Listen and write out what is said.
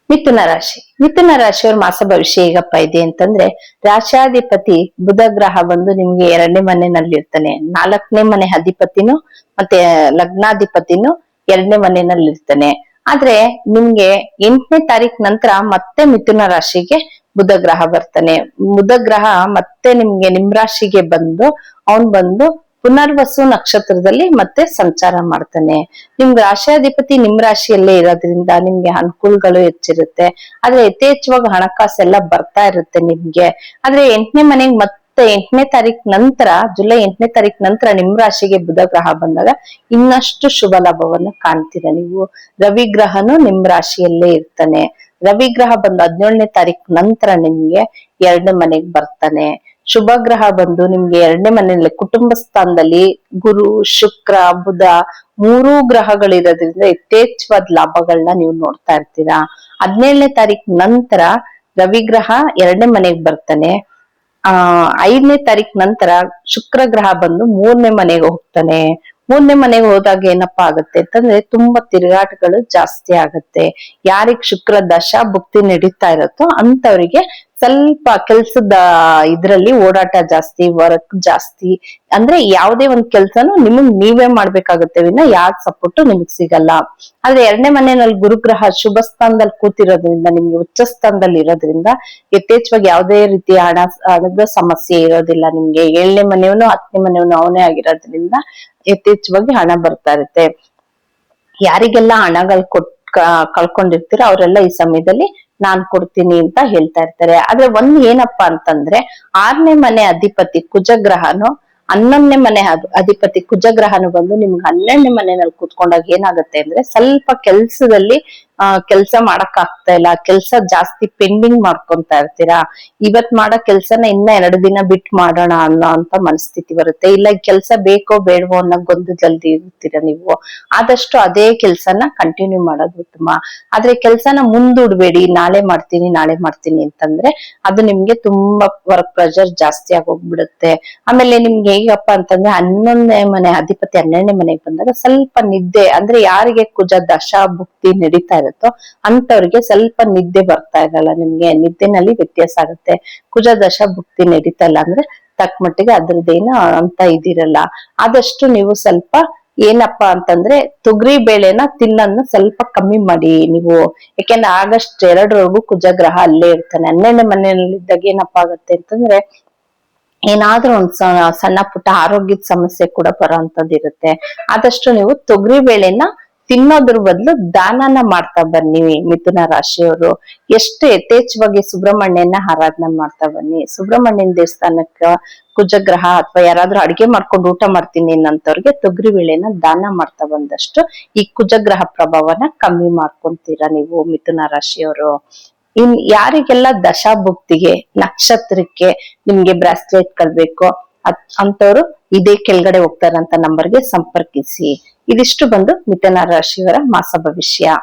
ಮಿಥುನ ರಾಶಿಯವ್ರ ಮಾಸ ಭವಿಷ್ಯ ಹೇಗಪ್ಪ ಇದೆ ಅಂತಂದ್ರೆ, ರಾಶಾಧಿಪತಿ ಬುಧ ಗ್ರಹ ಬಂದು ನಿಮ್ಗೆ 2ನೇ ಮನೆಯಲ್ಲಿ ಇರ್ತಾನೆ. 4ನೇ ಮನೆ ಅಧಿಪತಿನು ಮತ್ತೆ ಲಗ್ನಾಧಿಪತಿನು 2ನೇ ಮನೆಯಲ್ಲಿ ಇರ್ತಾನೆ. ಆದ್ರೆ ನಿಮ್ಗೆ 8ನೇ ತಾರೀಕ್ ನಂತರ ಮತ್ತೆ ಮಿಥುನ ರಾಶಿಗೆ ಬುಧ ಗ್ರಹ ಬರ್ತಾನೆ. ಬುಧ ಗ್ರಹ ಮತ್ತೆ ನಿಮ್ಗೆ ನಿಮ್ ರಾಶಿಗೆ ಬಂದು ಅವನ್ ಬಂದು ಪುನರ್ವಸು ನಕ್ಷತ್ರದಲ್ಲಿ ಮತ್ತೆ ಸಂಚಾರ ಮಾಡ್ತಾನೆ. ನಿಮ್ ರಾಶಿಯಾಧಿಪತಿ ನಿಮ್ ರಾಶಿಯಲ್ಲೇ ಇರೋದ್ರಿಂದ ನಿಮ್ಗೆ ಅನುಕೂಲಗಳು ಹೆಚ್ಚಿರುತ್ತೆ. ಆದ್ರೆ ಯಥೇಚ್ಛವಾಗಿ ಹಣಕಾಸೆಲ್ಲ ಬರ್ತಾ ಇರುತ್ತೆ ನಿಮ್ಗೆ. ಆದ್ರೆ 8ನೇ ಮನೆಗ್ ಮತ್ತೆ 8ನೇ ತಾರೀಕ್ ನಂತರ, ಜುಲೈ 8ನೇ ತಾರೀಕ್ ನಂತರ ನಿಮ್ ರಾಶಿಗೆ ಬುಧ ಗ್ರಹ ಬಂದಾಗ ಇನ್ನಷ್ಟು ಶುಭ ಲಾಭವನ್ನ ಕಾಣ್ತೀರ ನೀವು. ರವಿ ಗ್ರಹನು ನಿಮ್ ರಾಶಿಯಲ್ಲೇ ಇರ್ತಾನೆ. ರವಿ ಗ್ರಹ ಬಂದು 17ನೇ ತಾರೀಕ್ ನಂತರ ನಿಮ್ಗೆ 2ನೇ ಮನೆಗ್ ಬರ್ತಾನೆ. ಶುಭ ಗ್ರಹ ಬಂದು ನಿಮ್ಗೆ 2ನೇ ಮನೆಯಲ್ಲಿ ಕುಟುಂಬ ಸ್ಥಾನದಲ್ಲಿ ಗುರು, ಶುಕ್ರ, ಬುಧ 3 ಗ್ರಹಗಳಿರೋದ್ರಿಂದ ಯಥೇಚ್ಛವಾದ ಲಾಭಗಳನ್ನ ನೀವು ನೋಡ್ತಾ ಇರ್ತೀರಾ. 17ನೇ ತಾರೀಕ್ ನಂತರ ರವಿ ಗ್ರಹ 2ನೇ ಮನೆಗ್ ಬರ್ತಾನೆ. 5ನೇ ತಾರೀಕ್ ನಂತರ ಶುಕ್ರ ಗ್ರಹ ಬಂದು 3ನೇ ಮನೆಗೆ ಹೋಗ್ತಾನೆ. 3ನೇ ಮನೆಗೆ ಹೋದಾಗ ಏನಪ್ಪಾ ಆಗುತ್ತೆ ಅಂತಂದ್ರೆ ತುಂಬಾ ತಿರುಗಾಟಗಳು ಜಾಸ್ತಿ ಆಗುತ್ತೆ. ಯಾರಿಗ್ ಶುಕ್ರ ದಶಾ ಭುಕ್ತಿ ನಡೀತಾ ಇರತ್ತೋ ಅಂತವ್ರಿಗೆ ಸ್ವಲ್ಪ ಕೆಲ್ಸದ ಇದ್ರಲ್ಲಿ ಓಡಾಟ ಜಾಸ್ತಿ, ವರ್ಕ್ ಜಾಸ್ತಿ. ಅಂದ್ರೆ ಯಾವ್ದೇ ಒಂದ್ ಕೆಲ್ಸನು ನಿಮಗ್ ನೀವೇ ಮಾಡ್ಬೇಕಾಗುತ್ತೆ ವಿನ ಯಾರ್ ಸಪೋರ್ಟ್ ನಿಮಗ್ ಸಿಗಲ್ಲ. ಆದ್ರೆ 2ನೇ ಮನೆಯಲ್ಲಿ ಗುರುಗ್ರಹ ಶುಭ ಸ್ಥಾನದಲ್ಲಿ ಕೂತಿರೋದ್ರಿಂದ, ನಿಮ್ಗೆ ಉಚ್ಚ ಸ್ಥಾನದಲ್ಲಿ ಇರೋದ್ರಿಂದ ಯಥೇಚ್ಛವಾಗಿ ಯಾವುದೇ ರೀತಿಯ ಹಣದ ಸಮಸ್ಯೆ ಇರೋದಿಲ್ಲ ನಿಮ್ಗೆ. 7ನೇ ಮನೆಯವನು 10ನೇ ಮನೆಯವನು ಅವನೇ ಆಗಿರೋದ್ರಿಂದ ಯಥೇಚ್ಛವಾಗಿ ಹಣ ಬರ್ತಾ ಇರುತ್ತೆ. ಯಾರಿಗೆಲ್ಲ ಹಣಗಳು ಕಳ್ಕೊಂಡಿರ್ತೀರೋ ಅವರೆಲ್ಲ ಈ ಸಮಯದಲ್ಲಿ ನಾನ್ ಕೊಡ್ತೀನಿ ಅಂತ ಹೇಳ್ತಾ ಇರ್ತಾರೆ. ಆದ್ರೆ ಒಂದ್ ಏನಪ್ಪಾ ಅಂತಂದ್ರೆ, 6ನೇ ಮನೆ ಅಧಿಪತಿ ಕುಜಗ್ರಹನು 11ನೇ ಮನೆ ಅಧಿಪತಿ ಕುಜಗ್ರಹನು ಬಂದು ನಿಮ್ಗೆ 12ನೇ ಮನೆಯಲ್ಲಿ ಕೂತ್ಕೊಂಡಾಗ ಏನಾಗುತ್ತೆ ಅಂದ್ರೆ, ಸ್ವಲ್ಪ ಕೆಲ್ಸದಲ್ಲಿ ಕೆಲ್ಸ ಮಾಡಕ್ ಆಗ್ತಾ ಇಲ್ಲ, ಕೆಲ್ಸ ಜಾಸ್ತಿ ಪೆಂಡಿಂಗ್ ಮಾಡ್ಕೊಂತಾ ಇರ್ತೀರಾ. ಇವತ್ ಮಾಡೋ ಕೆಲ್ಸನ ಇನ್ನ 2 ದಿನ ಬಿಟ್ಟು ಮಾಡೋಣ ಅನ್ನೋ ಅಂತ ಮನಸ್ಥಿತಿ ಬರುತ್ತೆ. ಇಲ್ಲ ಕೆಲ್ಸ ಬೇಕೋ ಬೇಡವೋ ಅನ್ನೋ ಗೊಂದಲದಲ್ಲಿ ಇರ್ತೀರಾ ನೀವು. ಆದಷ್ಟು ಅದೇ ಕೆಲ್ಸನ ಕಂಟಿನ್ಯೂ ಮಾಡೋದು ಉತ್ತಮ. ಆದ್ರೆ ಕೆಲ್ಸನ ಮುಂದೂಡ್ಬೇಡಿ, ನಾಳೆ ಮಾಡ್ತೀನಿ ಅಂತಂದ್ರೆ ಅದು ನಿಮ್ಗೆ ತುಂಬಾ ವರ್ಕ್ ಪ್ರೆಷರ್ ಜಾಸ್ತಿ ಆಗೋಗ್ಬಿಡುತ್ತೆ. ಆಮೇಲೆ ನಿಮ್ಗೆ ಹೇಗಪ್ಪ ಅಂತಂದ್ರೆ, 11ನೇ ಮನೆ ಅಧಿಪತಿ 12ನೇ ಮನೆಗೆ ಬಂದಾಗ ಸ್ವಲ್ಪ ನಿದ್ದೆ, ಅಂದ್ರೆ ಯಾರಿಗೆ ಕುಜ ದಶಾ ಭುಕ್ತಿ ನಡೀತಾ ಇರುತ್ತೋ ಅಂತವ್ರಿಗೆ ಸ್ವಲ್ಪ ನಿದ್ದೆ ಬರ್ತಾ ಇರಲ್ಲ. ನಿಮ್ಗೆ ನಿದ್ದೆನಲ್ಲಿ ವ್ಯತ್ಯಾಸ ಆಗುತ್ತೆ. ಕುಜ ದಶಾ ಭುಕ್ತಿ ನಡೀತಾ ಇಲ್ಲ ಅಂದ್ರೆ ತಕ್ಕ ಮಟ್ಟಿಗೆ ಅದ್ರದ್ದೇನು ಅಂತ ಇದಿರಲ್ಲ. ಆದಷ್ಟು ನೀವು ಸ್ವಲ್ಪ ಏನಪ್ಪಾ ಅಂತಂದ್ರೆ ತೊಗರಿ ಬೇಳೆನ ತಿನ್ನೋದನ್ನ ಸ್ವಲ್ಪ ಕಮ್ಮಿ ಮಾಡಿ ನೀವು. ಯಾಕೆಂದ್ರೆ ಆಗಸ್ಟ್ 2ರವರೆಗೂ ಕುಜಗ್ರಹ ಅಲ್ಲೇ ಇರ್ತಾನೆ. 12ನೇ ಮನೆಯಲ್ಲಿ ಇದ್ದಾಗ ಏನಪ್ಪಾ ಆಗುತ್ತೆ ಅಂತಂದ್ರೆ, ಏನಾದ್ರೂ ಒಂದ್ ಸಣ್ಣ ಪುಟ್ಟ ಆರೋಗ್ಯದ ಸಮಸ್ಯೆ ಕೂಡ ಬರೋಂಥದ್ದು ಇರುತ್ತೆ. ಆದಷ್ಟು ನೀವು ತೊಗರಿ ಬೇಳೆನ ತಿನ್ನೋದ್ರ ಬದಲು ದಾನನ ಮಾಡ್ತಾ ಬನ್ನಿ ಮಿಥುನ ರಾಶಿಯವರು. ಎಷ್ಟು ಯಥೇಚ್ಛವಾಗಿ ಸುಬ್ರಹ್ಮಣ್ಯನ ಆರಾಧನೆ ಮಾಡ್ತಾ ಬನ್ನಿ. ಸುಬ್ರಹ್ಮಣ್ಯನ ದೇವಸ್ಥಾನಕ್ಕ ಕುಜಗ್ರಹ ಅಥವಾ ಯಾರಾದ್ರೂ ಅಡಿಗೆ ಮಾಡ್ಕೊಂಡು ಊಟ ಮಾಡ್ತೀನಿ ಅನ್ನೋಂಥವ್ರಿಗೆ ತೊಗರಿ ಬೇಳೆನ ದಾನ ಮಾಡ್ತಾ ಬಂದಷ್ಟು ಈ ಕುಜಗ್ರಹ ಪ್ರಭಾವನ ಕಮ್ಮಿ ಮಾಡ್ಕೊಂತೀರಾ ನೀವು ಮಿಥುನ ರಾಶಿಯವರು. ಯಾರಿಗೆಲ್ಲ ದಶಾಭುಕ್ತಿಗೆ ನಕ್ಷತ್ರಕ್ಕೆ ನಿಮ್ಗೆ ಬ್ರಾಸ್ಲೆಟ್ ಕಳ್ಬೇಕು ಅಂತವ್ರು ಇದೇ ಕೆಳಗಡೆ ಹೋಗ್ತಾರಂತ ನಂಬರ್ಗೆ ಸಂಪರ್ಕಿಸಿ. ಇದಿಷ್ಟು ಬಂದು ಮಿಥುನ ರಾಶಿಯವರ ಮಾಸ ಭವಿಷ್ಯ.